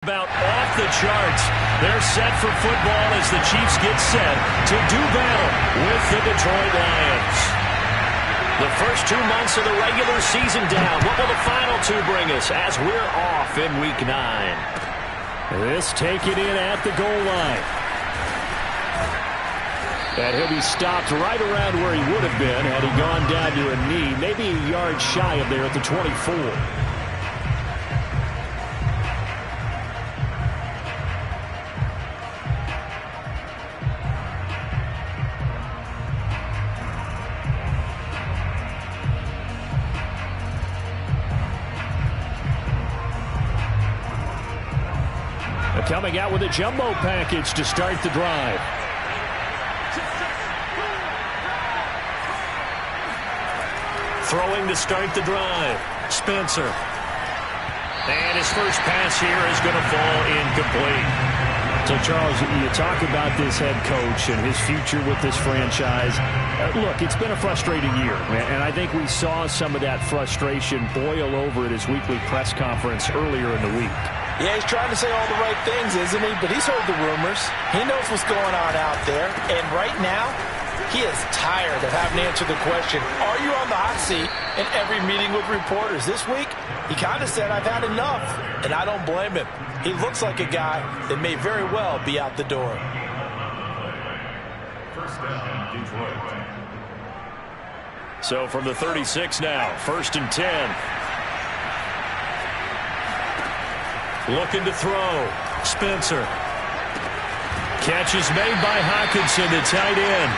About off the charts. They're set for football as the Chiefs get set to do battle with the Detroit Lions. The first 2 months of the regular season down. What will the final two bring us as we're off in Week 9? This taken in at the goal line. And he'll be stopped right around where he would have been had he gone down to a knee, maybe a yard shy of there at the 24. Coming out with a jumbo package to start the drive. Throwing to start the drive. Spencer. And his first pass here is going to fall incomplete. So, Charles, you talk about this head coach and his future with this franchise. Look, it's been a frustrating year, and I think we saw some of that frustration boil over at his weekly press conference earlier in the week. Yeah, he's trying to say all the right things, isn't he? But he's heard the rumors. He knows what's going on out there. And right now, he is tired of having to answer the question, are you on the hot seat in every meeting with reporters? This week, he kind of said, I've had enough. And I don't blame him. He looks like a guy that may very well be out the door. First down, Detroit. So from the 36 now, 1st and 10. Looking to throw. Spencer. Catch is made by Hockenson, the tight end.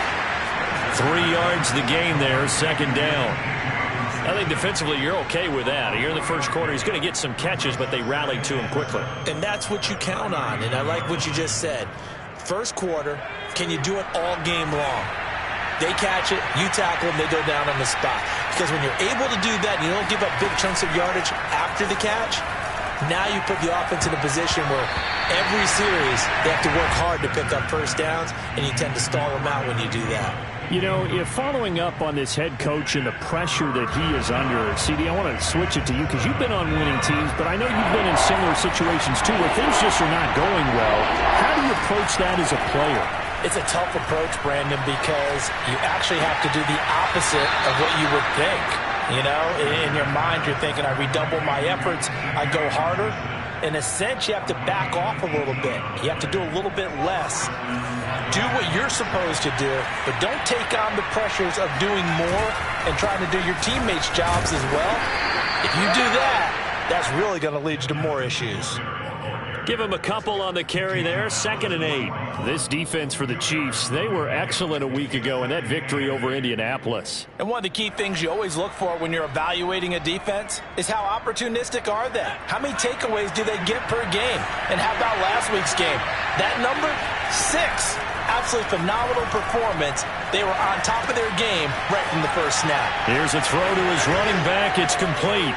3 yards the gain there, 2nd down. I think defensively you're okay with that. Here in the first quarter, he's going to get some catches, but they rallied to him quickly. And that's what you count on, and I like what you just said. First quarter, can you do it all game long? They catch it, you tackle them, they go down on the spot. Because when you're able to do that and you don't give up big chunks of yardage after the catch, now you put the offense in a position where every series they have to work hard to pick up first downs, and you tend to stall them out when you do that. You know, if following up on this head coach and the pressure that he is under, CD, I want to switch it to you because you've been on winning teams, but I know you've been in similar situations too where things just are not going well. How do you approach that as a player? It's a tough approach, Brandon, because you actually have to do the opposite of what you would think. You know, in your mind, you're thinking, I redouble my efforts, I go harder. In a sense, you have to back off a little bit. You have to do a little bit less. Do what you're supposed to do, but don't take on the pressures of doing more and trying to do your teammates' jobs as well. If you do that, that's really going to lead you to more issues. Give him a couple on the carry there, 2nd and 8. This defense for the Chiefs, they were excellent a week ago in that victory over Indianapolis. And one of the key things you always look for when you're evaluating a defense is how opportunistic are they? How many takeaways do they get per game? And how about last week's game? That number, 6. Absolutely phenomenal performance. They were on top of their game right from the first snap. Here's a throw to his running back. It's complete.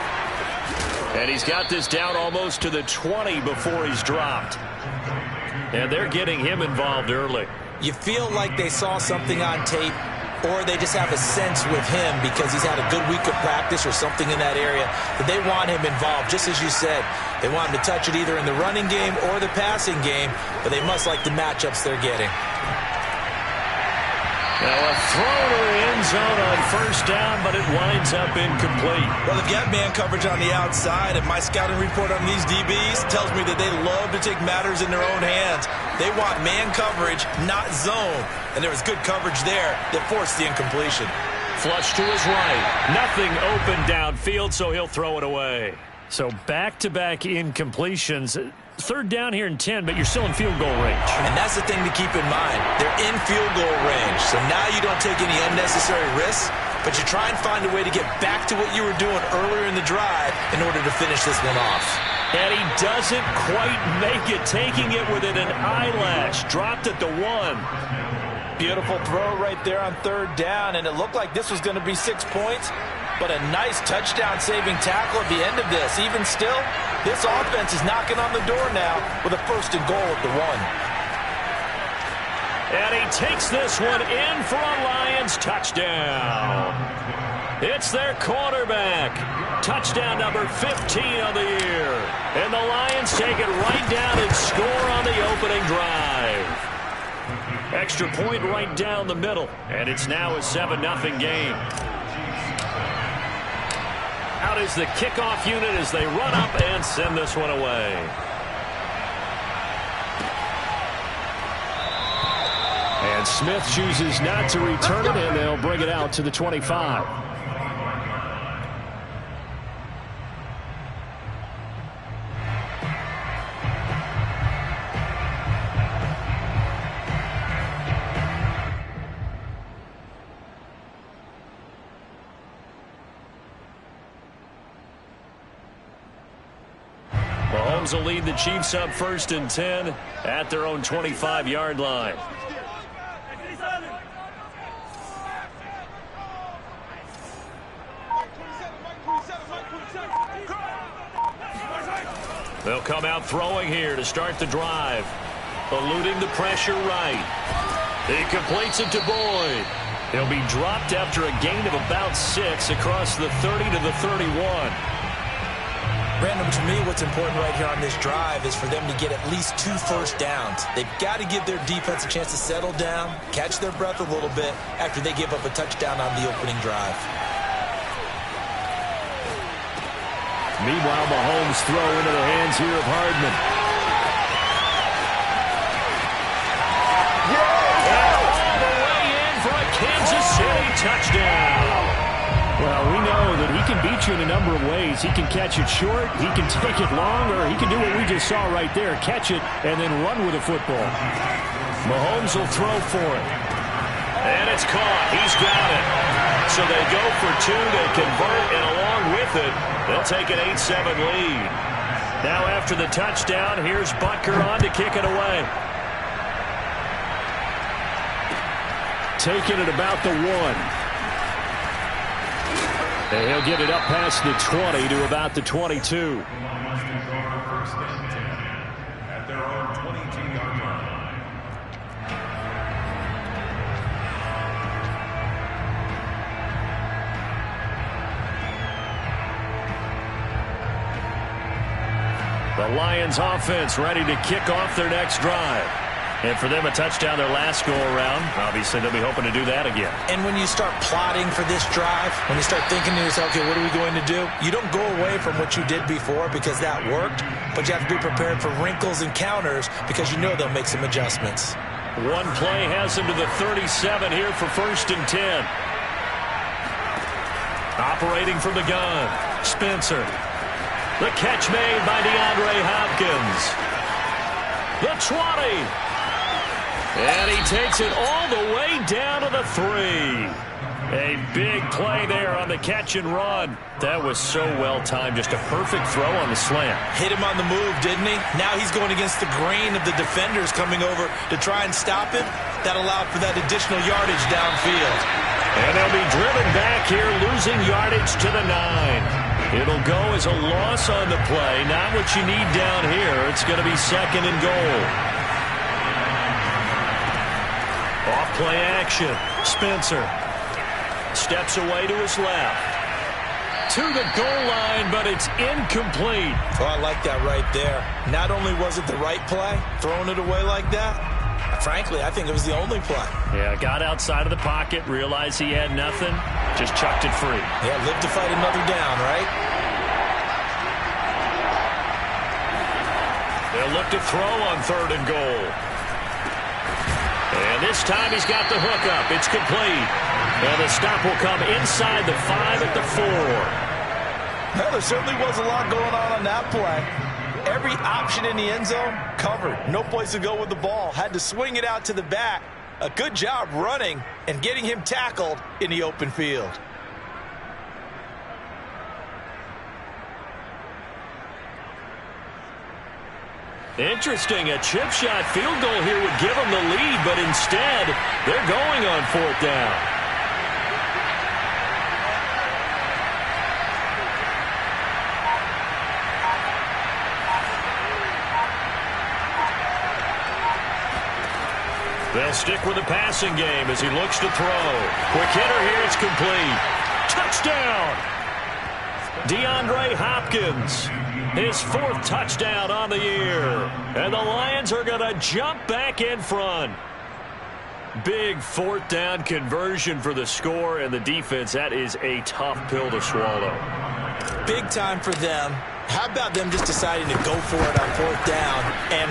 And he's got this down almost to the 20 before he's dropped. And they're getting him involved early. You feel like they saw something on tape, or they just have a sense with him because he's had a good week of practice or something in that area that they want him involved. Just as you said, they want him to touch it either in the running game or the passing game, but they must like the matchups they're getting. Now a throw to the end zone on 1st down, but it winds up incomplete. Well, they've got man coverage on the outside, and my scouting report on these DBs tells me that they love to take matters in their own hands. They want man coverage, not zone. And there was good coverage there that forced the incompletion. Flush to his right. Nothing open downfield, so he'll throw it away. So back-to-back incompletions. 3rd down here in 10, but you're still in field goal range. And that's the thing to keep in mind. They're in field goal range, so now you don't take any unnecessary risks, but you try and find a way to get back to what you were doing earlier in the drive in order to finish this one off. And he doesn't quite make it, taking it within an eyelash. Dropped at the 1. Beautiful throw right there on 3rd down, and it looked like this was going to be 6 points, but a nice touchdown-saving tackle at the end of this. Even still, this offense is knocking on the door now with a 1st and goal at the 1. And he takes this one in for a Lions touchdown. It's their quarterback, touchdown number 15 on the year. And the Lions take it right down and score on the opening drive. Extra point right down the middle. And it's now a 7-0 game. Out is the kickoff unit as they run up and send this one away. And Smith chooses not to return it, and they'll bring it out to the 25. Mahomes will lead the Chiefs up 1st and 10 at their own 25-yard line. They'll come out throwing here to start the drive. Eluding the pressure right. He completes it to Boyd. He'll be dropped after a gain of about 6 across the 30 to the 31. Brandon, to me, what's important right here on this drive is for them to get at least 2 first downs. They've got to give their defense a chance to settle down, catch their breath a little bit after they give up a touchdown on the opening drive. Meanwhile, Mahomes throw into the hands here of Hardman. All the way in for a Kansas City touchdown. Well, we know that he can beat you in a number of ways. He can catch it short, he can take it long, or he can do what we just saw right there, catch it and then run with the football. Mahomes will throw for it. And it's caught. He's got it. So they go for 2. They convert, and along with it, they'll take an 8-7 lead. Now after the touchdown, here's Butker on to kick it away. Taking it about the 1. And he'll get it up past the 20 to about the 22. At their own 22-yard line. The Lions offense ready to kick off their next drive. And for them, a touchdown their last go-around. Obviously, they'll be hoping to do that again. And when you start plotting for this drive, when you start thinking to yourself, okay, what are we going to do? You don't go away from what you did before because that worked, but you have to be prepared for wrinkles and counters because you know they'll make some adjustments. One play has them to the 37 here for 1st and 10. Operating from the gun, Spencer. The catch made by DeAndre Hopkins. The 20. And he takes it all the way down to the 3. A big play there on the catch and run. That was so well timed. Just a perfect throw on the slant. Hit him on the move, didn't he? Now he's going against the grain of the defenders coming over to try and stop him. That allowed for that additional yardage downfield. And they'll be driven back here, losing yardage to the 9. It'll go as a loss on the play. Not what you need down here. It's going to be 2nd and goal. Off play action. Spencer steps away to his left. To the goal line, but it's incomplete. Oh, I like that right there. Not only was it the right play, throwing it away like that, frankly, I think it was the only play. Yeah, got outside of the pocket, realized he had nothing, just chucked it free. Yeah, live to fight another down, right? They'll look to throw on 3rd and goal. And this time he's got the hook up. It's complete. And the stop will come inside the 5 at the 4. Well, there certainly was a lot going on that play. Every option in the end zone covered. No place to go with the ball. Had to swing it out to the back. A good job running and getting him tackled in the open field. Interesting. A chip shot field goal here would give them the lead, but instead they're going on 4th down. They'll stick with the passing game as he looks to throw. Quick hitter here. It's complete. Touchdown. DeAndre Hopkins, his 4th touchdown on the year. And the Lions are going to jump back in front. Big 4th down conversion for the score, and the defense, that is a tough pill to swallow. Big time for them. How about them just deciding to go for it on 4th down? And,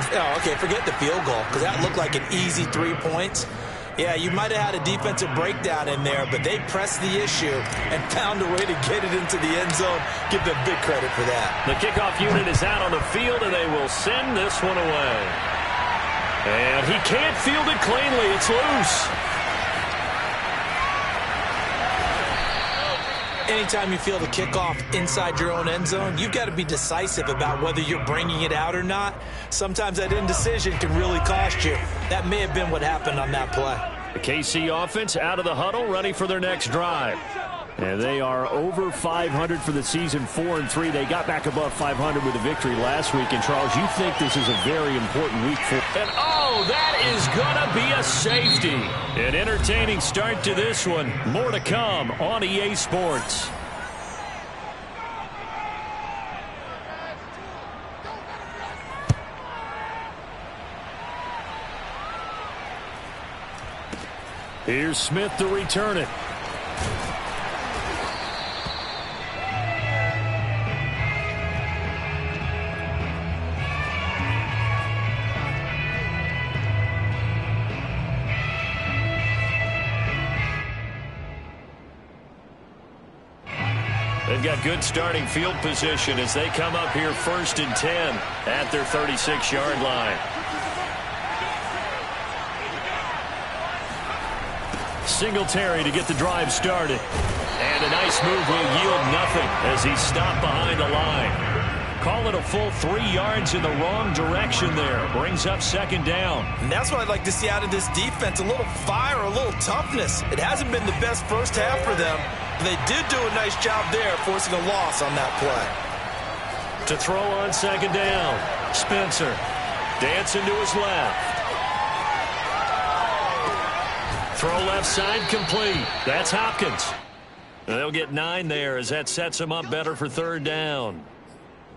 forget the field goal, because that looked like an easy 3 points. Yeah, you might have had a defensive breakdown in there, but they pressed the issue and found a way to get it into the end zone. Give them big credit for that. The kickoff unit is out on the field, and they will send this one away. And he can't field it cleanly. It's loose. Anytime you field a kickoff inside your own end zone, you've got to be decisive about whether you're bringing it out or not. Sometimes that indecision can really cost you. That may have been what happened on that play. The KC offense out of the huddle, ready for their next drive. And they are over 500 for the season, 4-3. They got back above 500 with a victory last week. And, Charles, you think this is a very important week for... And, that is going to be a safety. An entertaining start to this one. More to come on EA Sports. Here's Smith to return it. They've got good starting field position as they come up here 1st and 10 at their 36-yard line. Singletary to get the drive started. And a nice move will yield nothing as he's stopped behind the line. Call it a full 3 yards in the wrong direction there. Brings up 2nd down. And that's what I'd like to see out of this defense. A little fire, a little toughness. It hasn't been the best first half for them. They did do a nice job there, forcing a loss on that play. To throw on 2nd down, Spencer dancing to his left. Throw left side complete. That's Hopkins. And they'll get 9 there as that sets him up better for 3rd down.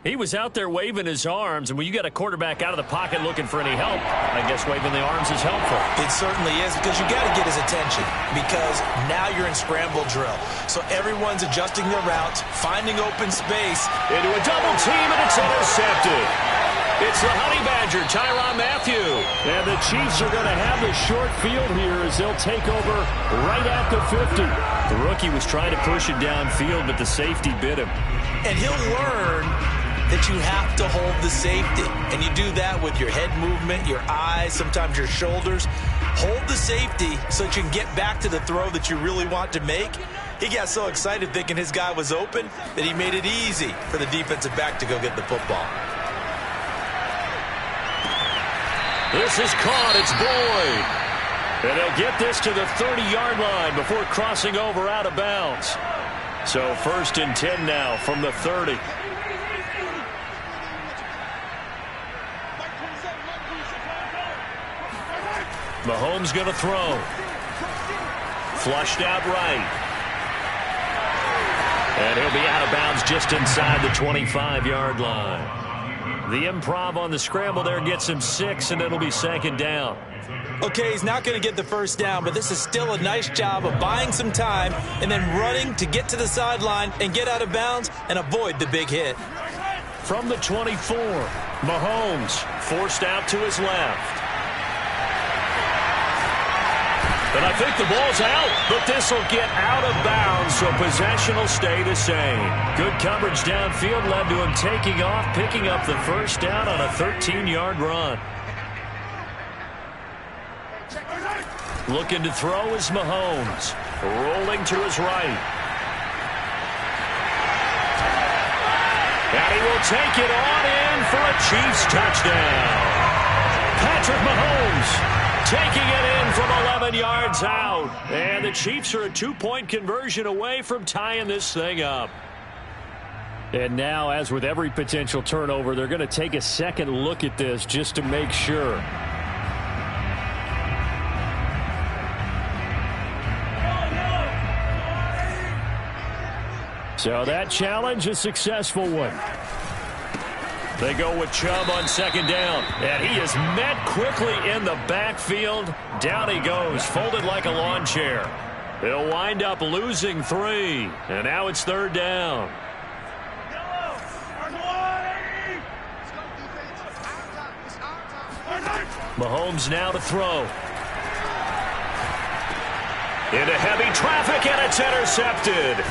He was out there waving his arms, and when you got a quarterback out of the pocket looking for any help, I guess waving the arms is helpful. It certainly is, because you got to get his attention, because now you're in scramble drill. So everyone's adjusting their routes, finding open space. Into a double team, and it's intercepted. It's the Honey Badger, Tyrann Mathieu. And the Chiefs are going to have the short field here as they'll take over right at the 50. The rookie was trying to push it downfield, but the safety bit him. And he'll learn that you have to hold the safety. And you do that with your head movement, your eyes, sometimes your shoulders. Hold the safety so that you can get back to the throw that you really want to make. He got so excited thinking his guy was open that he made it easy for the defensive back to go get the football. This is caught. It's Boyd. And they'll get this to the 30-yard line before crossing over out of bounds. So 1st and 10 now from the 30. Mahomes going to throw. Flushed out right. And he'll be out of bounds just inside the 25-yard line. The improv on the scramble there gets him 6, and it'll be 2nd down. Okay, he's not going to get the 1st down, but this is still a nice job of buying some time and then running to get to the sideline and get out of bounds and avoid the big hit. From the 24, Mahomes forced out to his left. And I think the ball's out, but this will get out of bounds, so possession will stay the same. Good coverage downfield led to him taking off, picking up the 1st down on a 13-yard run. Looking to throw is Mahomes, rolling to his right. And he will take it on in for a Chiefs touchdown. Patrick Mahomes taking it in from 11 yards out. And the Chiefs are a 2-point conversion away from tying this thing up. And now, as with every potential turnover, they're going to take a second look at this just to make sure. So that challenge, a successful one. They go with Chubb on second down. And he is met quickly in the backfield. Down he goes, folded like a lawn chair. He'll wind up losing 3. And now it's third down. Mahomes now to throw. Into heavy traffic, and it's intercepted.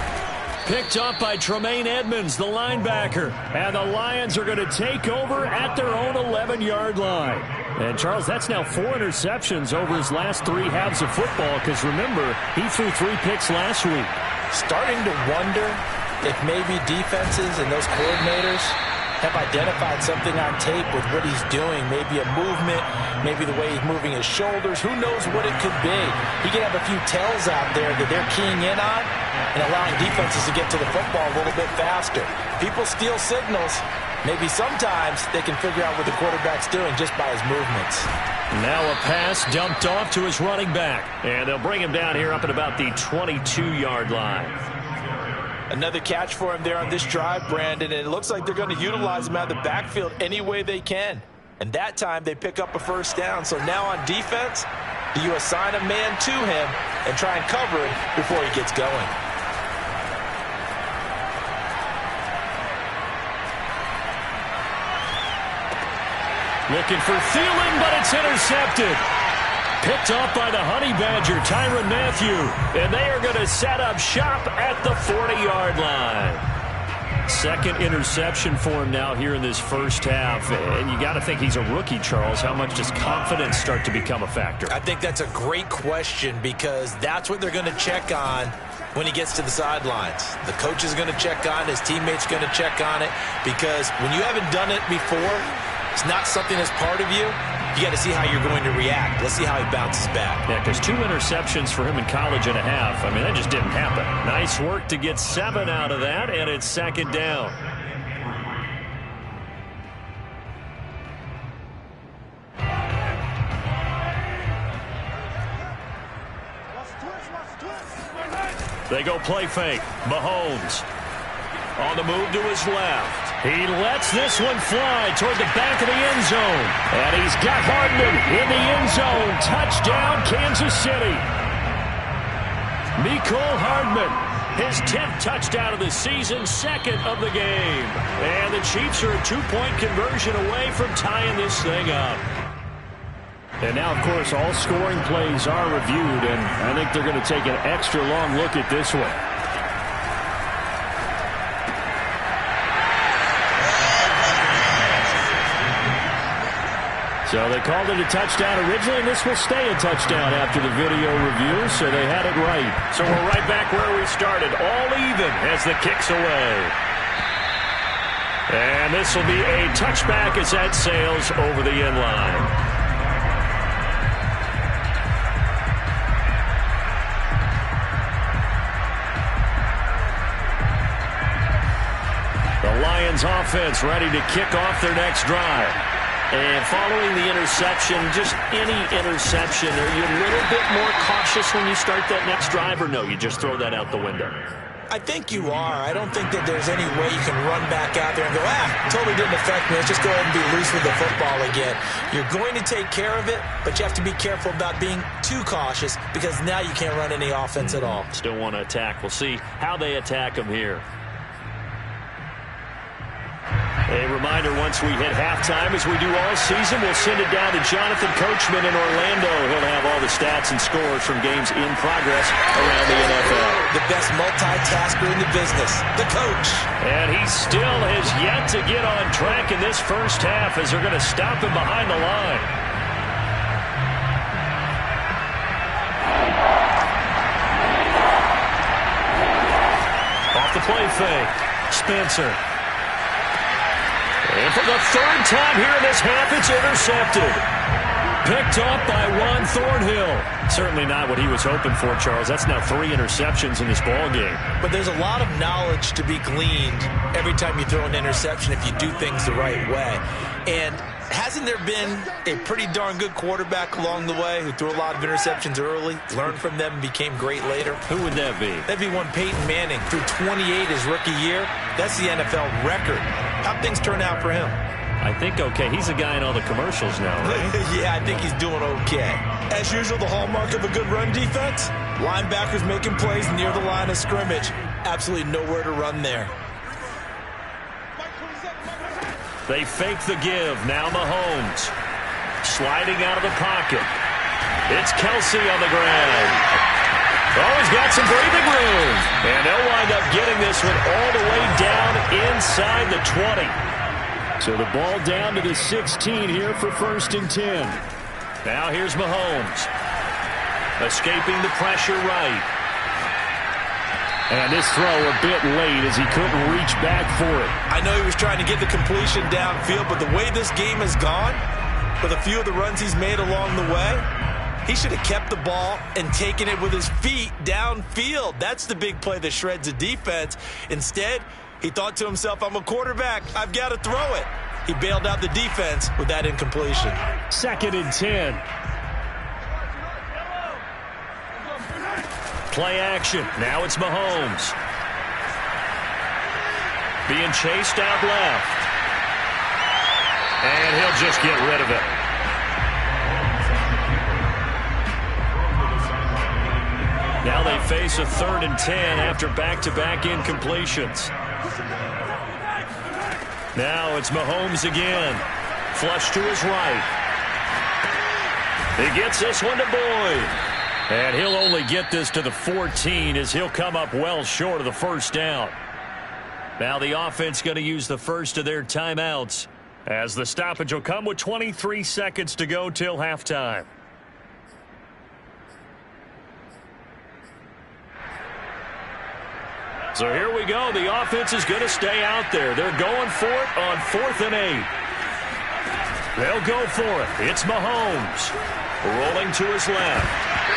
Picked up by Tremaine Edmonds, the linebacker. And the Lions are going to take over at their own 11-yard line. And, Charles, that's now 4 interceptions over his last 3 halves of football, because, remember, he threw 3 picks last week. Starting to wonder if maybe defenses and those coordinators have identified something on tape with what he's doing. Maybe a movement, maybe the way he's moving his shoulders. Who knows what it could be? He could have a few tells out there that they're keying in on and allowing defenses to get to the football a little bit faster. People steal signals. Maybe sometimes they can figure out what the quarterback's doing just by his movements. Now a pass dumped off to his running back. And they'll bring him down here up at about the 22-yard line. Another catch for him there on this drive, Brandon, and it looks like they're going to utilize him out of the backfield any way they can. And that time they pick up a first down. So now on defense, do you assign a man to him and try and cover him before he gets going? Looking for Thielen, but it's intercepted. Picked off by the Honey Badger, Tyrann Mathieu. And they are going to set up shop at the 40-yard line. Second interception for him now here in this first half. And you got to think he's a rookie, Charles. How much does confidence start to become a factor? I think that's a great question, because that's what they're going to check on when he gets to the sidelines. The coach is going to check on it. His teammate's going to check on it. Because when you haven't done it before, it's not something that's part of you. You got to see how you're going to react. Let's see how he bounces back. Yeah, because 2 interceptions for him in college and a half. I mean, that just didn't happen. Nice work to get 7 out of that, and it's second down. They go play fake. Mahomes on the move to his left. He lets this one fly toward the back of the end zone. And he's got Hardman in the end zone. Touchdown, Kansas City. Mecole Hardman, his 10th touchdown of the season, 2nd of the game. And the Chiefs are a 2-point conversion away from tying this thing up. And now, of course, all scoring plays are reviewed, and I think they're going to take an extra long look at this one. So they called it a touchdown originally, and this will stay a touchdown after the video review, so they had it right. So we're right back where we started, all even as the kick's away. And this will be a touchback as that sails over the end line. The Lions offense ready to kick off their next drive. And following the interception, just any interception, are you a little bit more cautious when you start that next drive, or no, you just throw that out the window? I think you are. I don't think that there's any way you can run back out there and go, totally didn't affect me. Let's just go ahead and be loose with the football again. You're going to take care of it, but you have to be careful about being too cautious, because now you can't run any offense at all. Still want to attack. We'll see how they attack them here. A reminder, once we hit halftime, as we do all season, we'll send it down to Jonathan Coachman in Orlando. He'll have all the stats and scores from games in progress around the NFL. The best multitasker in the business, the coach. And he still has yet to get on track in this first half, as they're going to stop him behind the line. Off the play fake, Spencer. And for the 3rd time here in this half, it's intercepted. Picked up by Juan Thornhill. Certainly not what he was hoping for, Charles. That's now 3 interceptions in this ball game. But there's a lot of knowledge to be gleaned every time you throw an interception if you do things the right way. And Hasn't there been a pretty darn good quarterback along the way who threw a lot of interceptions early, learned from them, and became great later? Who would that be? That'd be one Peyton Manning, threw 28 his rookie year. That's the NFL record. How'd things turn out for him? I think okay. He's a guy in all the commercials now, right? Yeah, I think he's doing okay. As usual, the hallmark of a good run defense, linebackers making plays near the line of scrimmage. Absolutely nowhere to run there. They fake the give. Now Mahomes. Sliding out of the pocket. It's Kelsey on the ground. Oh, he's got some breathing room. And they'll wind up getting this one all the way down inside the 20. So the ball down to the 16 here for 1st and 10. Now here's Mahomes. Escaping the pressure right. And this throw a bit late as he couldn't reach back for it. I know he was trying to get the completion downfield, but the way this game has gone, with a few of the runs he's made along the way, he should have kept the ball and taken it with his feet downfield. That's the big play that shreds a defense. Instead, he thought to himself, I'm a quarterback. I've got to throw it. He bailed out the defense with that incompletion. 2nd and 10. Play action. Now it's Mahomes. Being chased out left. And he'll just get rid of it. Now they face a 3rd and 10 after back-to-back incompletions. Now it's Mahomes again. Flush to his right. He gets this one to Boyd. And he'll only get this to the 14 as he'll come up well short of the 1st down. Now the offense going to use the first of their timeouts as the stoppage will come with 23 seconds to go till halftime. So here we go. The offense is going to stay out there. They're going for it on 4th and 8. They'll go for it. It's Mahomes. Rolling to his left.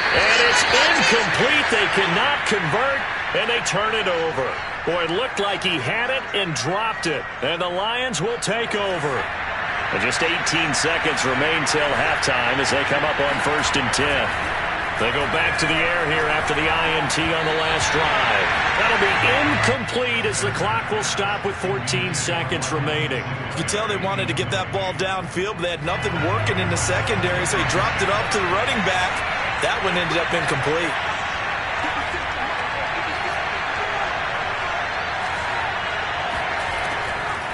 And it's incomplete. They cannot convert, and they turn it over. Boy, it looked like he had it and dropped it. And the Lions will take over. And just 18 seconds remain till halftime as they come up on 1st and 10. They go back to the air here after the INT on the last drive. That'll be incomplete as the clock will stop with 14 seconds remaining. You can tell they wanted to get that ball downfield, but they had nothing working in the secondary, so he dropped it up to the running back. That one ended up incomplete.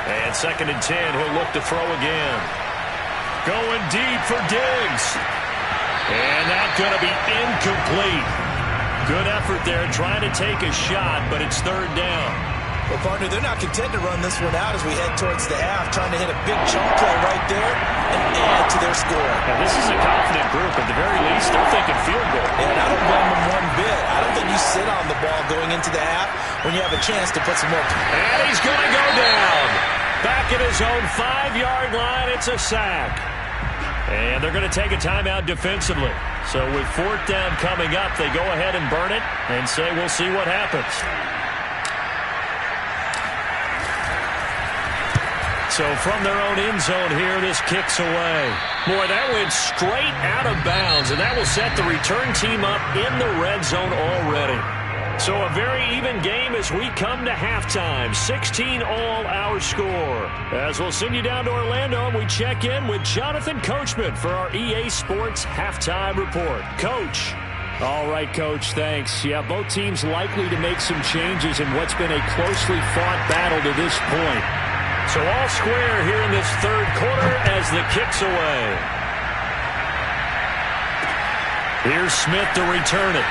And 2nd and 10, he'll look to throw again. Going deep for Diggs. And that's going to be incomplete. Good effort there trying to take a shot, but it's 3rd down. Well, partner, they're not content to run this one out as we head towards the half, trying to hit a big chunk play right there and add to their score. Now, this is a confident group. At the very least, they're thinking field goal. And I don't blame them one bit. I don't think you sit on the ball going into the half when you have a chance to put some more. And he's going to go down. Back at his own 5-yard line, it's a sack. And they're going to take a timeout defensively. So with 4th down coming up, they go ahead and burn it and say we'll see what happens. So from their own end zone here, this kicks away. Boy, that went straight out of bounds, and that will set the return team up in the red zone already. So a very even game as we come to halftime. 16 all our score. As we'll send you down to Orlando, and we check in with Jonathan Coachman for our EA Sports Halftime Report. Coach. All right, Coach, thanks. Yeah, both teams likely to make some changes in what's been a closely fought battle to this point. So all square here in this 3rd quarter as the kick's away. Here's Smith to return it.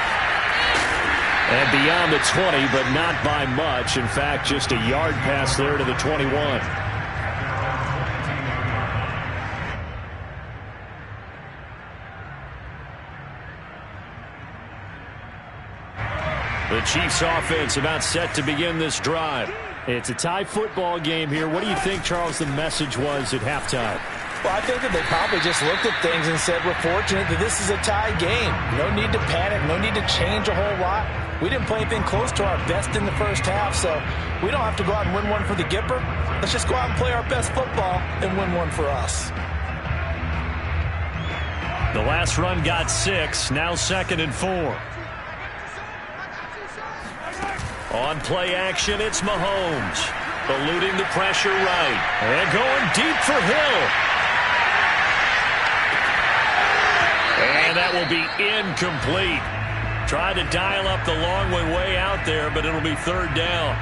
And beyond the 20, but not by much. In fact, just a yard pass there to the 21. The Chiefs offense about set to begin this drive. It's a tie football game here. What do you think, Charles, the message was at halftime? Well, I think that they probably just looked at things and said, we're fortunate that this is a tie game. No need to panic. No need to change a whole lot. We didn't play anything close to our best in the first half, so we don't have to go out and win one for the Gipper. Let's just go out and play our best football and win one for us. The last run got 6. Now 2nd and 4. On play action, it's Mahomes. Eluding the pressure right. And going deep for Hill. And that will be incomplete. Tried to dial up the long way out there, but it'll be 3rd down.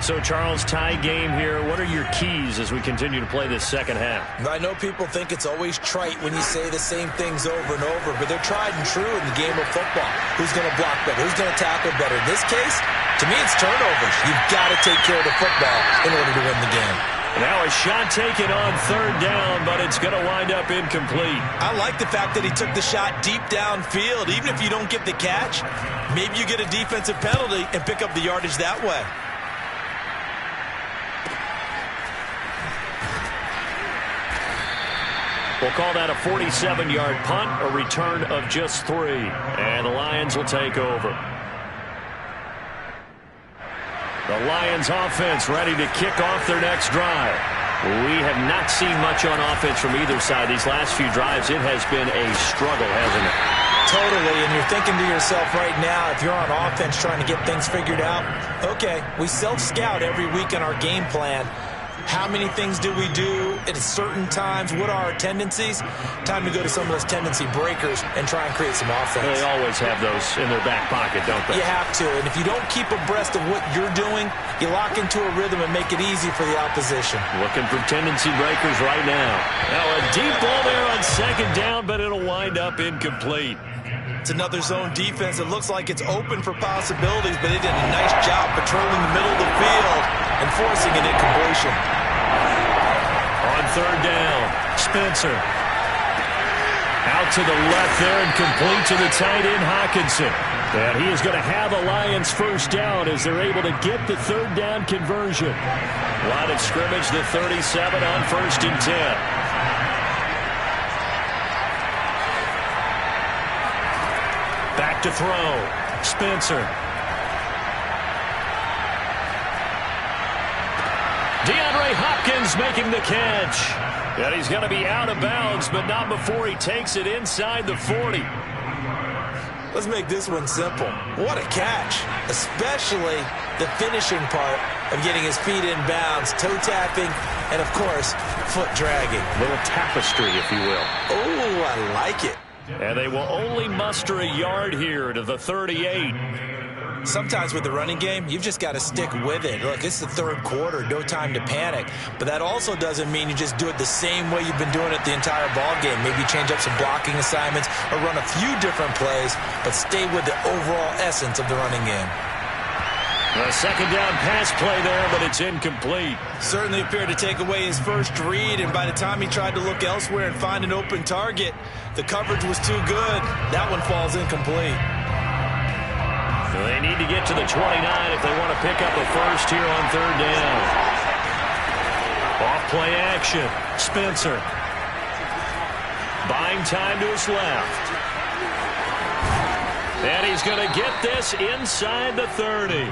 So, Charles, tie game here. What are your keys as we continue to play this second half? I know people think it's always trite when you say the same things over and over, but they're tried and true in the game of football. Who's going to block better? Who's going to tackle better? In this case, to me, it's turnovers. You've got to take care of the football in order to win the game. Now a shot taken on 3rd down, but it's going to wind up incomplete. I like the fact that he took the shot deep downfield. Even if you don't get the catch, maybe you get a defensive penalty and pick up the yardage that way. We'll call that a 47-yard punt, a return of just 3. And the Lions will take over. The Lions offense ready to kick off their next drive. We have not seen much on offense from either side. These last few drives, it has been a struggle, hasn't it? Totally, and you're thinking to yourself right now, if you're on offense trying to get things figured out, okay, we self-scout every week in our game plan. How many things do we do at certain times? What are our tendencies? Time to go to some of those tendency breakers and try and create some offense. They always have those in their back pocket, don't they? You have to, and if you don't keep abreast of what you're doing, you lock into a rhythm and make it easy for the opposition. Looking for tendency breakers right now. Now a deep ball there on 2nd down, but it'll wind up incomplete. It's another zone defense. It looks like it's open for possibilities, but they did a nice job patrolling the middle of the field and forcing an incompletion. On 3rd down, Spencer. Out to the left there and complete to the tight end, Hockenson. And he is going to have a Lions 1st down as they're able to get the 3rd down conversion. Line of scrimmage, the 37 on 1st and 10. Back to throw. Spencer. DeAndre Hopkins making the catch. And he's going to be out of bounds, but not before he takes it inside the 40. Let's make this one simple. What a catch, especially the finishing part of getting his feet in bounds, toe tapping, and, of course, foot dragging. A little tapestry, if you will. Oh, I like it. And they will only muster a yard here to the 38. Sometimes with the running game, you've just got to stick with it. Look, it's the 3rd quarter, no time to panic. But that also doesn't mean you just do it the same way you've been doing it the entire ball game. Maybe change up some blocking assignments or run a few different plays, but stay with the overall essence of the running game. A 2nd down pass play there, but it's incomplete. Certainly appeared to take away his first read, and by the time he tried to look elsewhere and find an open target, the coverage was too good. That one falls incomplete. So they need to get to the 29 if they want to pick up a 1st here on 3rd down. Off play action. Spencer. Buying time to his left. And he's going to get this inside the 30.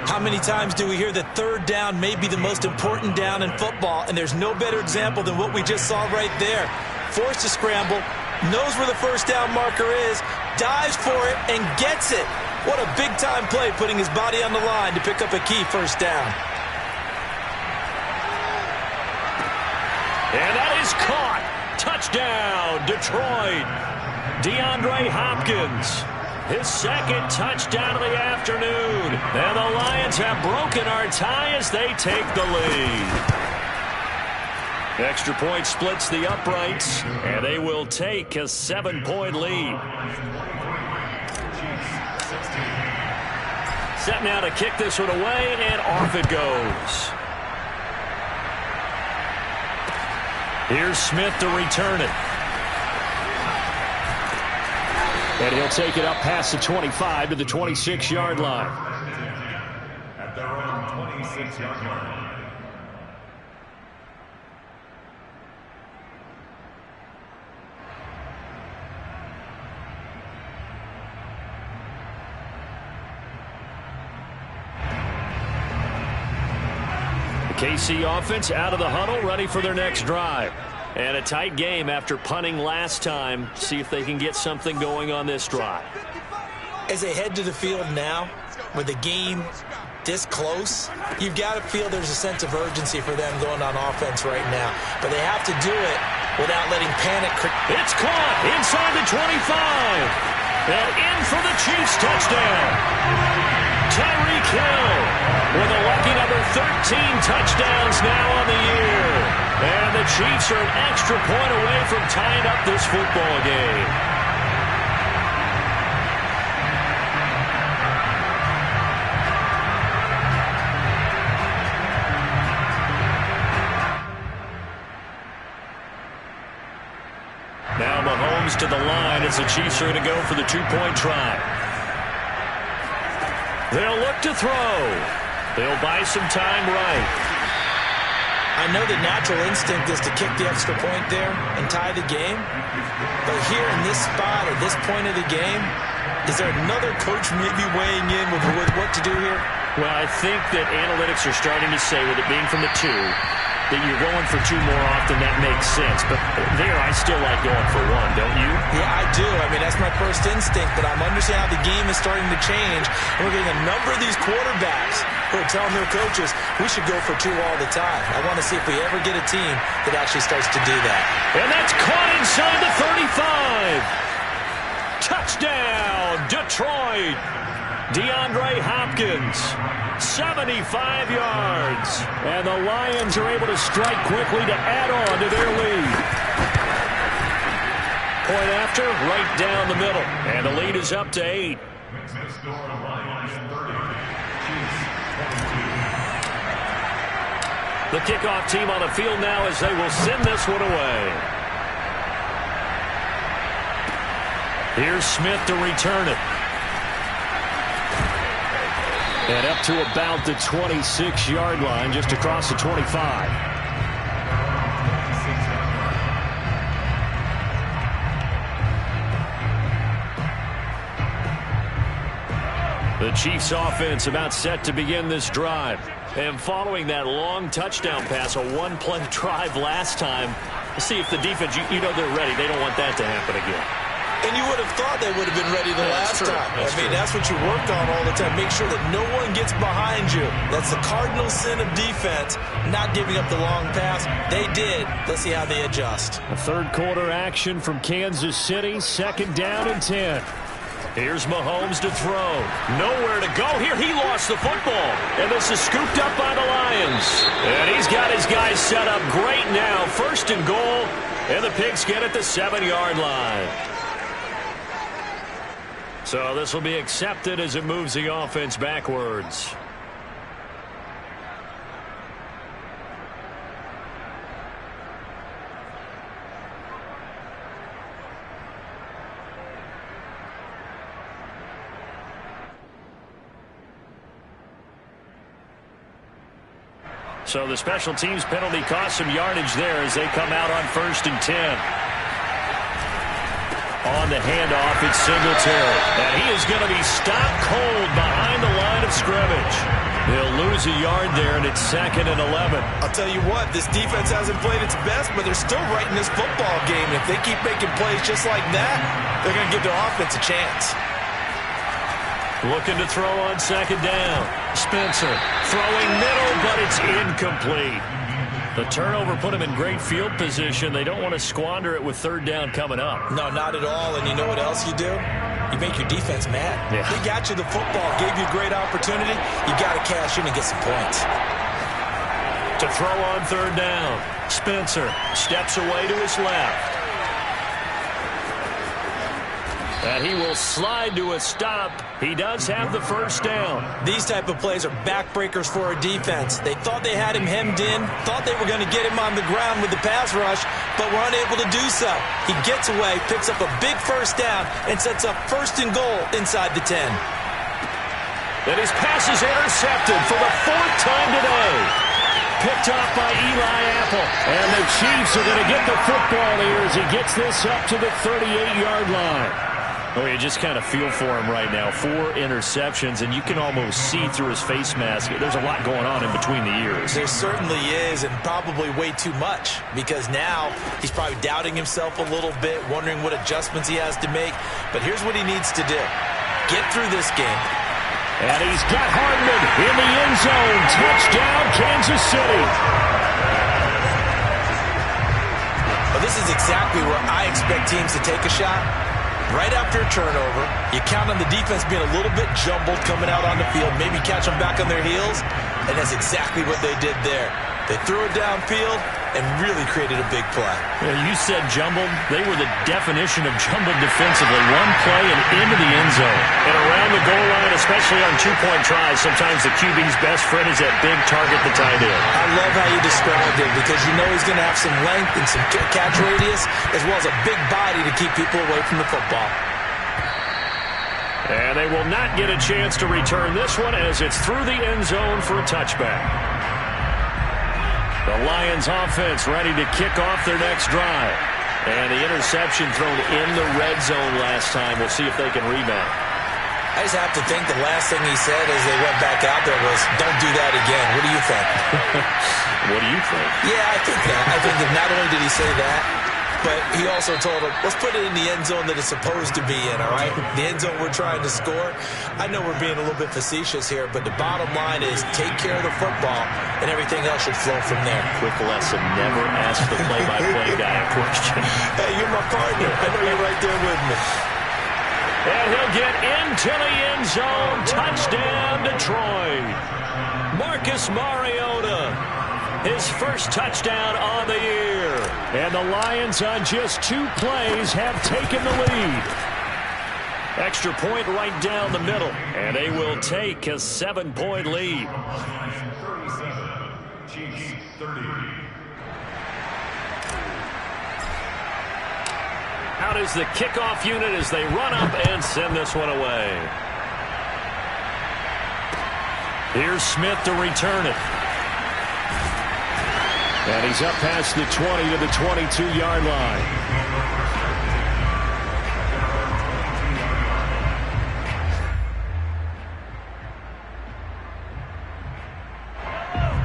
How many times do we hear that 3rd down may be the most important down in football, and there's no better example than what we just saw right there. Forced to scramble, knows where the 1st down marker is, dives for it, and gets it. What a big-time play, putting his body on the line to pick up a key 1st down. And that is caught. Touchdown, Detroit. DeAndre Hopkins. His 2nd touchdown of the afternoon. And the Lions have broken our tie as they take the lead. Extra point splits the uprights, and they will take a 7-point lead. Set now to kick this one away, and off it goes. Here's Smith to return it. And he'll take it up past the 25 to the 26-yard line. At their own 26-yard line. The KC offense out of the huddle, ready for their next drive. And a tight game after punting last time. See if they can get something going on this drive. As they head to the field now, with the game this close, you've got to feel there's a sense of urgency for them going on offense right now. But they have to do it without letting panic. It's caught inside the 25. And in for the Chiefs touchdown. Tyreek Hill with a lucky number 13 touchdowns now on the year. And the Chiefs are an extra point away from tying up this football game. Now Mahomes to the line as the Chiefs are going to go for the two-point try. They'll look to throw. They'll buy some time right. I know the natural instinct is to kick the extra point there and tie the game. But here in this spot at this point of the game, is there another coach maybe weighing in with what to do here? Well, I think that analytics are starting to say, with it being from the two, that you're going for two more often. That makes sense. But there, I still like going for one, don't you? Yeah, I do. I mean, that's my first instinct. But I'm understanding how the game is starting to change. And we're getting a number of these quarterbacks who are telling their coaches, we should go for two all the time. I want to see if we ever get a team that actually starts to do that. And that's caught inside the 35. Touchdown, Detroit. DeAndre Hopkins, 75 yards. And the Lions are able to strike quickly to add on to their lead. Point after, right down the middle. And the lead is up to 8. The kickoff team on the field now as they will send this one away. Here's Smith to return it. And up to about the 26-yard line, just across the 25. The Chiefs offense about set to begin this drive. And following that long touchdown pass, a one-play drive last time, see if the defense, you know they're ready. They don't want that to happen again. And you would have thought they would have been ready the last time. That's what you work on all the time. Make sure that no one gets behind you. That's the cardinal sin of defense, not giving up the long pass. They did. Let's see how they adjust. A third quarter action from Kansas City, 2nd down and 10. Here's Mahomes to throw. Nowhere to go here. He lost the football. And this is scooped up by the Lions. And he's got his guys set up great now. 1st and goal. And the Pigs get at the 7-yard line. So this will be accepted as it moves the offense backwards. So the special teams penalty cost some yardage there as they come out on 1st and 10. On the handoff, it's Singletary. And he is going to be stopped cold behind the line of scrimmage. They'll lose a yard there, and it's 2nd and 11. I'll tell you what, this defense hasn't played its best, but they're still right in this football game. If they keep making plays just like that, they're going to give their offense a chance. Looking to throw on 2nd down. Spencer throwing middle, but it's incomplete. The turnover put him in great field position. They don't want to squander it with 3rd down coming up. No, not at all. And you know what else you do? You make your defense mad. Yeah. They got you the football, gave you a great opportunity. You got to cash in and get some points. To throw on 3rd down. Spencer steps away to his left. And he will slide to a stop. He does have the 1st down. These type of plays are backbreakers for a defense. They thought they had him hemmed in, thought they were going to get him on the ground with the pass rush, but were unable to do so. He gets away, picks up a big 1st down, and sets up 1st and goal inside the 10. And his pass is intercepted for the 4th time today. Picked off by Eli Apple. And the Chiefs are going to get the football here as he gets this up to the 38-yard line. Oh, you just kind of feel for him right now. 4 interceptions, and you can almost see through his face mask. There's a lot going on in between the ears. There certainly is, and probably way too much, because now he's probably doubting himself a little bit, wondering what adjustments he has to make. But here's what he needs to do. Get through this game. And he's got Hardman in the end zone. Touchdown, Kansas City. Well, this is exactly where I expect teams to take a shot. Right after a turnover, you count on the defense being a little bit jumbled coming out on the field, maybe catch them back on their heels, and that's exactly what they did there. They threw it downfield and really created a big play. Yeah, you said jumbled. They were the definition of jumbled defensively. One play and into the end zone. And around the goal line, especially on two-point tries, sometimes the QB's best friend is that big target, the tight end. I love how you described it because you know he's going to have some length and some catch radius as well as a big body to keep people away from the football. And they will not get a chance to return this one as it's through the end zone for a touchback. The Lions offense ready to kick off their next drive. And the interception thrown in the red zone last time. We'll see if they can rebound. I just have to think the last thing he said as they went back out there was, don't do that again. What do you think? What do you think? Yeah, I think that. I think that not only did he say that, but he also told him, let's put it in the end zone that it's supposed to be in, all right? The end zone we're trying to score. I know we're being a little bit facetious here, but the bottom line is take care of the football, and everything else should flow from there. Quick lesson, never ask the play-by-play guy a question. Hey, you're my partner. I know you're right there with me. And he'll get into the end zone. Touchdown, Detroit. Marcus Mariota. His first touchdown on the year. And the Lions on just 2 plays have taken the lead. Extra point right down the middle. And they will take a 7-point lead. 37, Chiefs 30. Out is the kickoff unit as they run up and send this one away. Here's Smith to return it. And he's up past the 20 to the 22-yard line.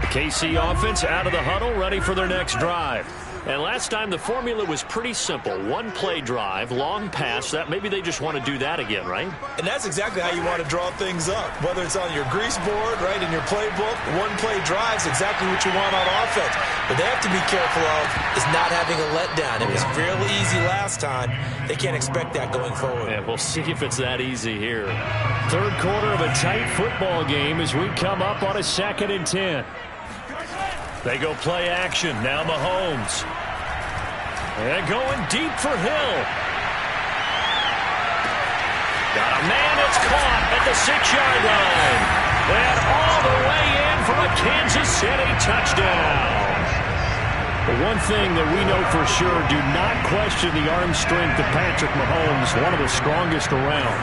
The KC offense out of the huddle, ready for their next drive. And last time the formula was pretty simple. 1-play drive, long pass. That maybe they just want to do that again, right? And that's exactly how you want to draw things up. Whether it's on your grease board, right, in your playbook, 1-play drive's exactly what you want on offense. But they have to be careful of is not having a letdown. It was fairly easy last time. They can't expect that going forward. Yeah, we'll see if it's that easy here. Third quarter of a tight football game as we come up on a 2nd and 10. They go play action. Now Mahomes. And going deep for Hill. Got a man that's caught at the 6-yard line. And all the way in for a Kansas City touchdown. The one thing that we know for sure, do not question the arm strength of Patrick Mahomes, one of the strongest around.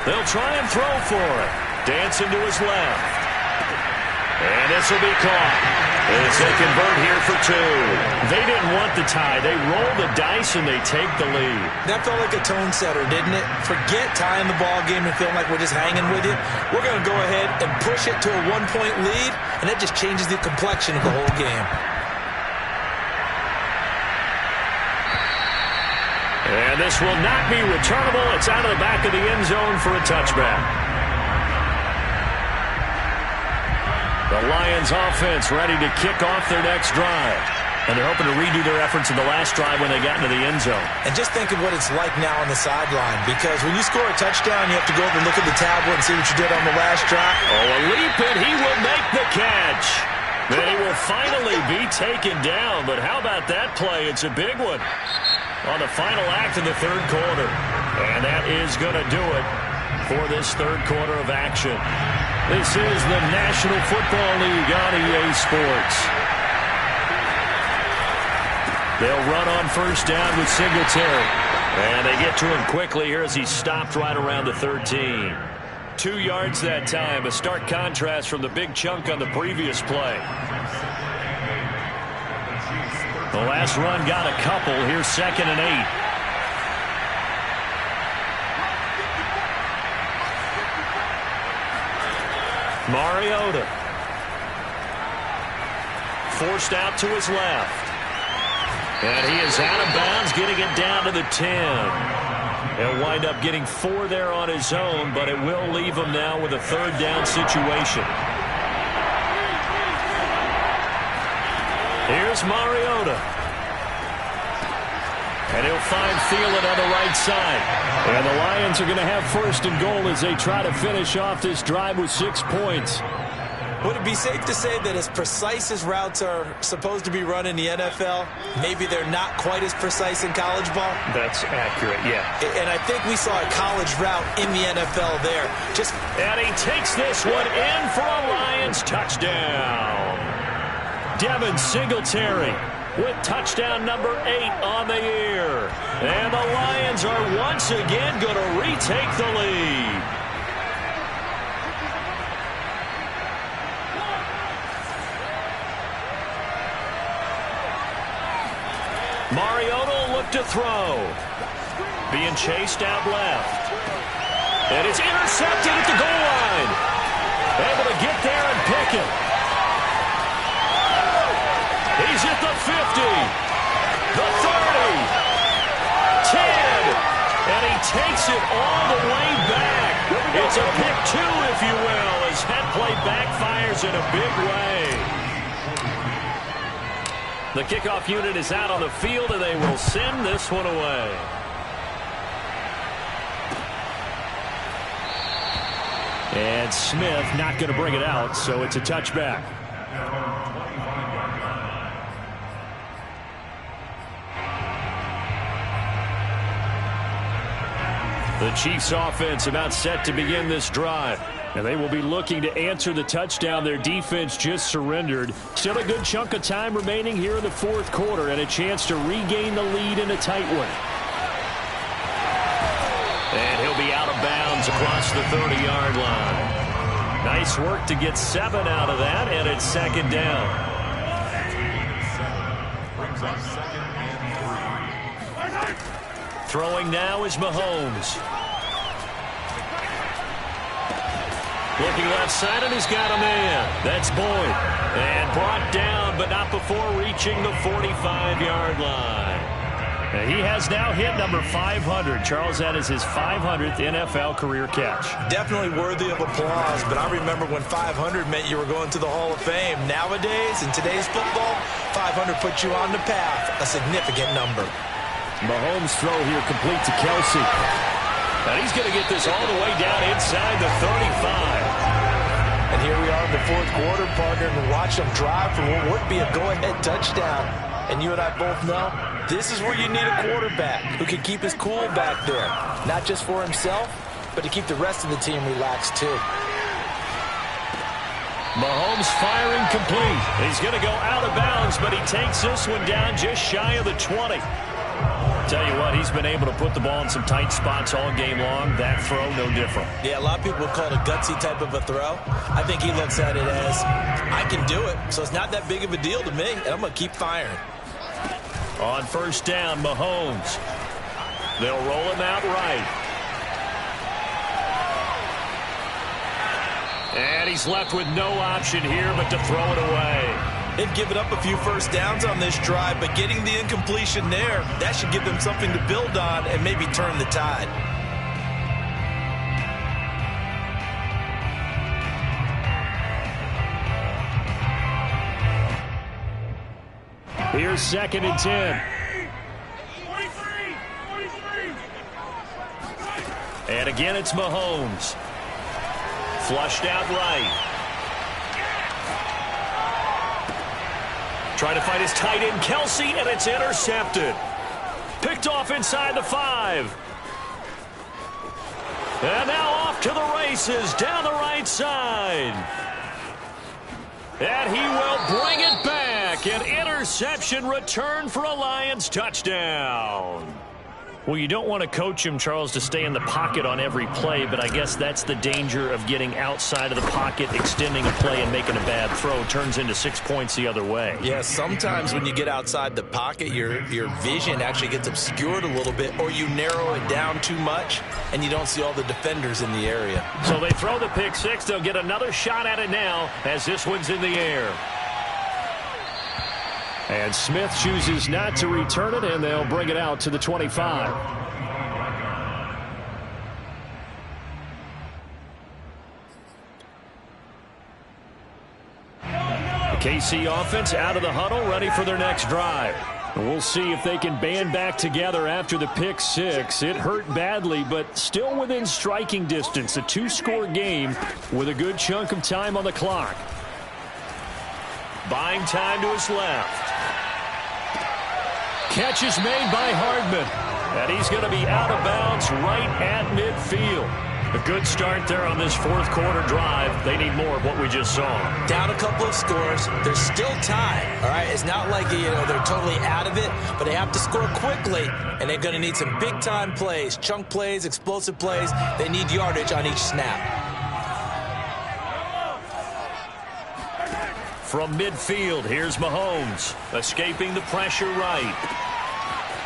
They'll try and throw for it. Dancing to his left. And this will be caught. As they convert here for 2. They didn't want the tie. They roll the dice and they take the lead. That felt like a tone setter, didn't it? Forget tying the ball game and feeling like we're just hanging with you. We're going to go ahead and push it to a 1-point lead, and that just changes the complexion of the whole game. And this will not be returnable. It's out of the back of the end zone for a touchback. The Lions offense ready to kick off their next drive. And they're hoping to redo their efforts in the last drive when they got into the end zone. And just think of what it's like now on the sideline. Because when you score a touchdown, you have to go over and look at the tablet and see what you did on the last drive. Oh, a leap, and he will make the catch. Then he will finally be taken down. But how about that play? It's a big one on the final act of the third quarter. And that is going to do it for this third quarter of action. This is the National Football League on EA Sports. They'll run on first down with Singletary. And they get to him quickly here as he stopped right around the 13. 2 yards that time, a stark contrast from the big chunk on the previous play. The last run got a couple. Here's 2nd and 8. Mariota. Forced out to his left. And he is out of bounds, getting it down to the 10. He'll wind up getting 4 there on his own, but it will leave him now with a 3rd down situation. Here's Mariota. And he'll find Thielen on the right side. And the Lions are going to have 1st and goal as they try to finish off this drive with 6 points. Would it be safe to say that as precise as routes are supposed to be run in the NFL, maybe they're not quite as precise in college ball? That's accurate, yeah. And I think we saw a college route in the NFL there. And he takes this one in for a Lions touchdown. Devin Singletary with touchdown number 8 on the year. And the Lions are once again going to retake the lead. Mariota will look to throw. Being chased out left. And it's intercepted at the goal line. Able to get there and pick it. He's at the 50. The 30. 10. And he takes it all the way back. It's a pick 2, if you will, as that play backfires in a big way. The kickoff unit is out on the field, and they will send this one away. And Smith not going to bring it out, so it's a touchback. The Chiefs offense about set to begin this drive. And they will be looking to answer the touchdown their defense just surrendered. Still a good chunk of time remaining here in the 4th quarter and a chance to regain the lead in a tight one. And he'll be out of bounds across the 30-yard line. Nice work to get 7 out of that, and it's 2nd down. Throwing now is Mahomes. Looking left side, and he's got a man. That's Boyd. And brought down, but not before reaching the 45-yard line. And he has now hit number 500. Charles, that is his 500th NFL career catch. Definitely worthy of applause, but I remember when 500 meant you were going to the Hall of Fame. Nowadays, in today's football, 500 puts you on the path, a significant number. Mahomes' throw here complete to Kelsey. And he's going to get this all the way down inside the 35. And here we are in the 4th quarter, partner, and watch them drive for what would be a go-ahead touchdown. And you and I both know this is where you need a quarterback who can keep his cool back there. Not just for himself, but to keep the rest of the team relaxed too. Mahomes firing complete. He's going to go out of bounds, but he takes this one down just shy of the 20. Tell you what, he's been able to put the ball in some tight spots all game long. That throw, no different. Yeah, a lot of people would call it a gutsy type of a throw. I think he looks at it as, I can do it, so it's not that big of a deal to me, and I'm going to keep firing. On 1st down, Mahomes. They'll roll him out right. And he's left with no option here but to throw it away. They've given up a few 1st downs on this drive, but getting the incompletion there, that should give them something to build on and maybe turn the tide. Here's 2nd and 10. And again, it's Mahomes. Flushed out right. Trying to find his tight end, Kelsey, and it's intercepted. Picked off inside the 5. And now off to the races down the right side. And he will bring it back. An interception return for a Lions touchdown. Well, you don't want to coach him, Charles, to stay in the pocket on every play, but I guess that's the danger of getting outside of the pocket, extending a play, and making a bad throw. Turns into 6 points the other way. Yeah, sometimes when you get outside the pocket, your vision actually gets obscured a little bit, or you narrow it down too much, and you don't see all the defenders in the area. So they throw the pick six. They'll get another shot at it now as this one's in the air. And Smith chooses not to return it, and they'll bring it out to the 25. The KC offense out of the huddle, ready for their next drive. And we'll see if they can band back together after the pick six. It hurt badly, but still within striking distance. A two-score game with a good chunk of time on the clock. Buying time to his left. Catch is made by Hardman. And he's going to be out of bounds right at midfield. A good start there on this fourth quarter drive. They need more of what we just saw. Down a couple of scores. There's still time. All right, it's not like they're totally out of it, but they have to score quickly, and they're going to need some big-time plays, chunk plays, explosive plays. They need yardage on each snap. From midfield, here's Mahomes, escaping the pressure right.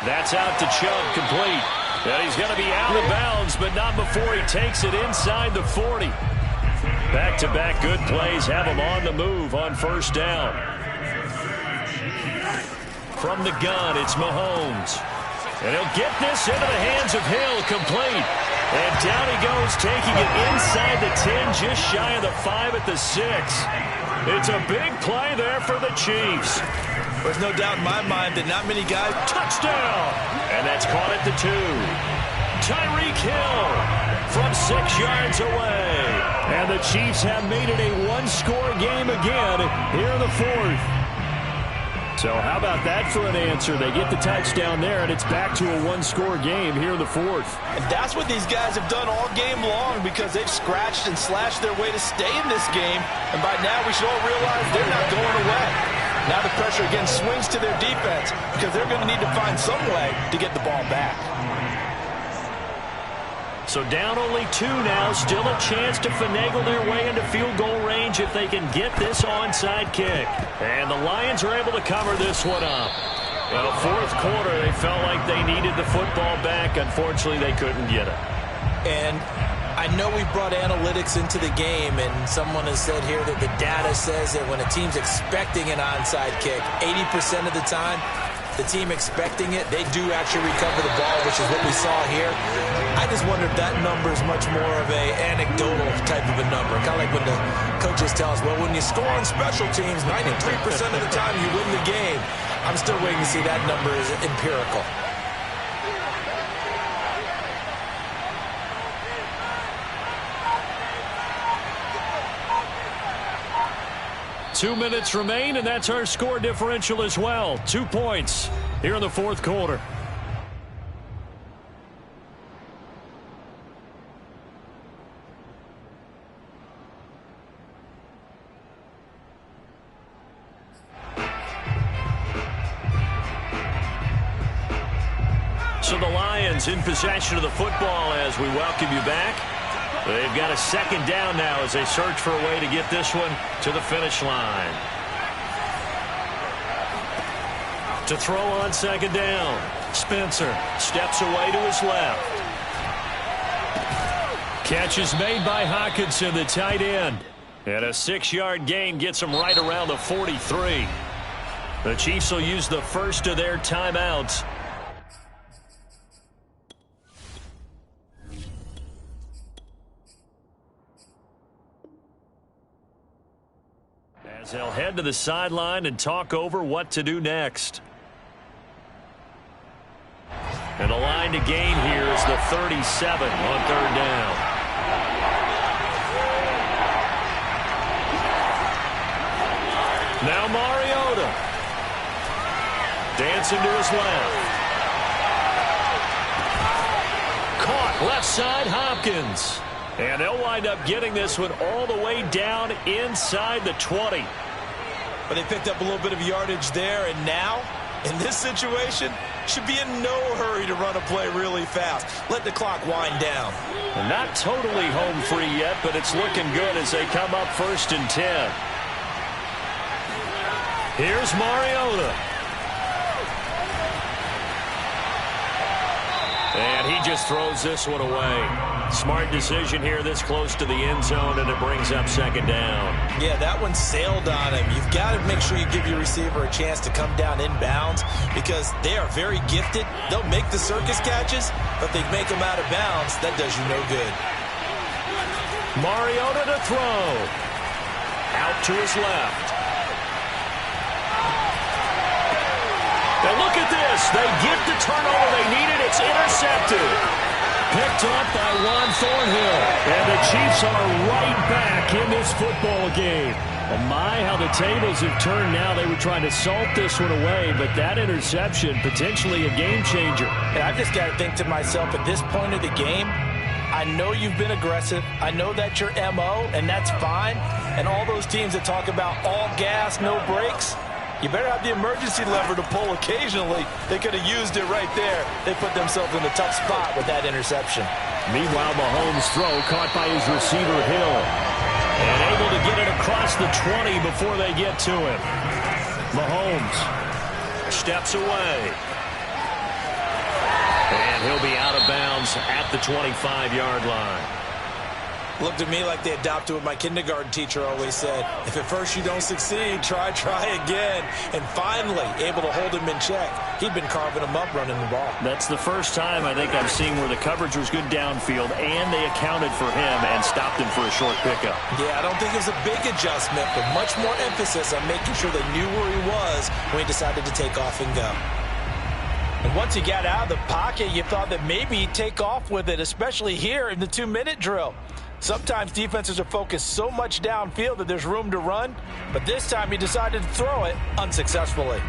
That's out to Chubb, complete. And he's going to be out of bounds, but not before he takes it inside the 40. Back-to-back good plays have him on the move on first down. From the gun, it's Mahomes. And he'll get this into the hands of Hill, complete. And down he goes, taking it inside the 10, just shy of the 5 at the 6. It's a big play there for the Chiefs. There's no doubt in my mind that not many guys... Touchdown! And that's caught at the 2. Tyreek Hill from 6 yards away. And the Chiefs have made it a one-score game again here in the fourth. So how about that for an answer? They get the touchdown there, and it's back to a one-score game here in the fourth. And that's what these guys have done all game long, because they've scratched and slashed their way to stay in this game. And by now we should all realize they're not going away. Now the pressure again swings to their defense, because they're going to need to find some way to get the ball back. So down only 2 now, still a chance to finagle their way into field goal range if they can get this onside kick. And the Lions are able to cover this one up. In the fourth quarter, they felt like they needed the football back. Unfortunately, they couldn't get it. And I know we brought analytics into the game, and someone has said here that the data says that when a team's expecting an onside kick, 80% of the time, the team expecting it, they do actually recover the ball, which is what we saw here. I just wonder if that number is much more of a anecdotal type of a number. Kind of like when the coaches tell us, well, when you score on special teams, 93% of the time you win the game. I'm still waiting to see that number is empirical. Two minutes remain, and that's our score differential as well. 2 points here in the fourth quarter. So the Lions in possession of the football as we welcome you back. They've got a second down now as they search for a way to get this one to the finish line. To throw on second down, Spencer steps away to his left. Catch is made by Hockenson, the tight end. And a 6-yard gain gets him right around the 43. The Chiefs will use the first of their timeouts. As they'll head to the sideline and talk over what to do next. And the line to gain here is the 37 on third down. Now Mariota. Dancing to his left. Caught left side, Hopkins. And they'll wind up getting this one all the way down inside the 20. But they picked up a little bit of yardage there, and now In this situation, should be in no hurry to run a play really fast. Let the clock wind down. And not totally home free yet, but it's looking good as they come up 1st and 10. Here's Mariota. And he just throws this one away. Smart decision here this close to the end zone, and it brings up 2nd down. Yeah, that one sailed on him. You've got to make sure you give your receiver a chance to come down inbounds because they are very gifted. They'll make the circus catches, but they make them out of bounds. That does you no good. Mariota to throw. Out to his left. And look at this. They get the turnover they needed. It's intercepted. Picked up by Juan Thornhill. And the Chiefs are right back in this football game. And my, how the tables have turned now. They were trying to salt this one away, but that interception, potentially a game changer. And I've just got to think to myself, at this point of the game, I know you've been aggressive. I know that's your MO, and that's fine. And all those teams that talk about all gas, no brakes, you better have the emergency lever to pull occasionally. They could have used it right there. They put themselves in a tough spot with that interception. Meanwhile, Mahomes' throw caught by his receiver, Hill. And able to get it across the 20 before they get to him. Mahomes steps away. And he'll be out of bounds at the 25-yard line. Looked at me like they adopted what my kindergarten teacher always said. If at first you don't succeed, try again. And finally, able to hold him in check. He'd been carving him up running the ball. That's the first time I think I've seen where the coverage was good downfield and they accounted for him and stopped him for a short pickup. Yeah, I don't think it was a big adjustment, but much more emphasis on making sure they knew where he was when he decided to take off and go. And once he got out of the pocket, you thought that maybe he'd take off with it, especially here in the 2-minute drill. Sometimes defenses are focused so much downfield that there's room to run, but this time he decided to throw it unsuccessfully.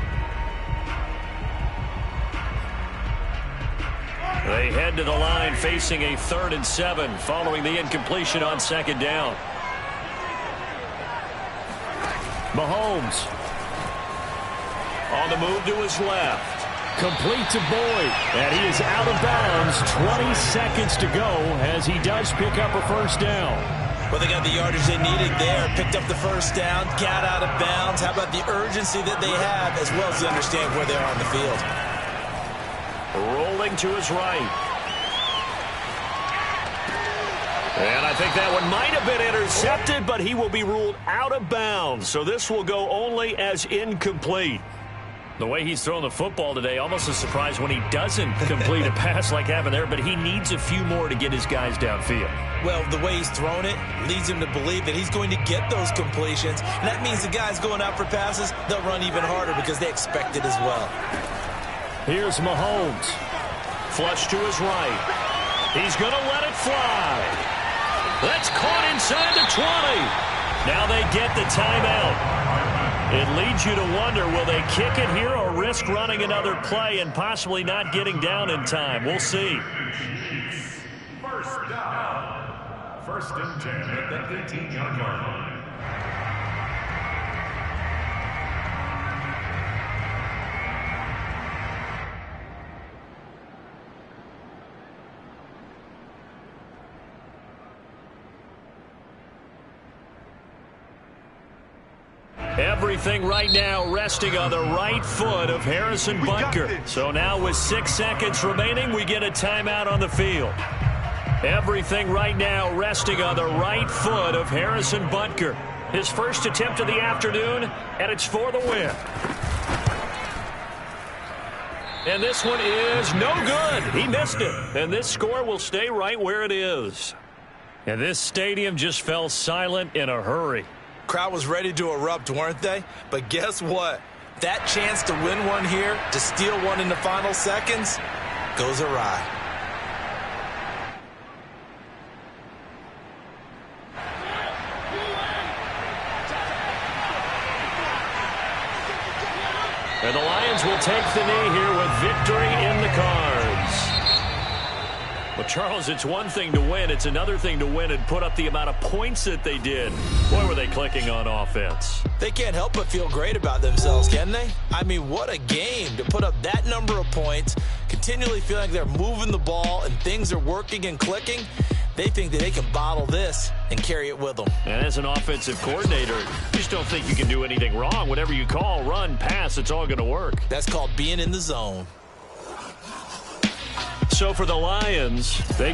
They head to the line facing a 3rd and 7 following the incompletion on 2nd down. Mahomes on the move to his left. Complete to Boyd, and he is out of bounds. 20 seconds to go as he does pick up a 1st down. Well, they got the yardage they needed there. Picked up the 1st down, got out of bounds. How about the urgency that they have, as well as they understand where they are on the field. Rolling to his right. And I think that one might have been intercepted, but he will be ruled out of bounds. So this will go only as incomplete. The way he's thrown the football today, almost a surprise when he doesn't complete a pass like happened there, but he needs a few more to get his guys downfield. Well, the way he's thrown it leads him to believe that he's going to get those completions, and that means the guys going out for passes, they'll run even harder because they expect it as well. Here's Mahomes. Flush to his right. He's going to let it fly. That's caught inside the 20. Now they get the timeout. It leads you to wonder, will they kick it here or risk running another play and possibly not getting down in time? We'll see. 1st down. 1st and 10 at the 18-yard line. Everything right now resting on the right foot of Harrison Butker. So now with 6 seconds remaining, we get a timeout on the field. Everything right now resting on the right foot of Harrison Butker. His first attempt of the afternoon, and it's for the win. And this one is no good. He missed it. And this score will stay right where it is. And this stadium just fell silent in a hurry. Crowd was ready to erupt, weren't they? But guess what? That chance to win one here, to steal one in the final seconds, goes awry. And the Lions will take the knee here with victory in the cards. Well, Charles, it's one thing to win. It's another thing to win and put up the amount of points that they did. Boy, were they clicking on offense. They can't help but feel great about themselves, can they? I mean, what a game to put up that number of points, continually feeling like they're moving the ball and things are working and clicking. They think that they can bottle this and carry it with them. And as an offensive coordinator, you just don't think you can do anything wrong. Whatever you call, run, pass, it's all going to work. That's called being in the zone. So for the Lions, they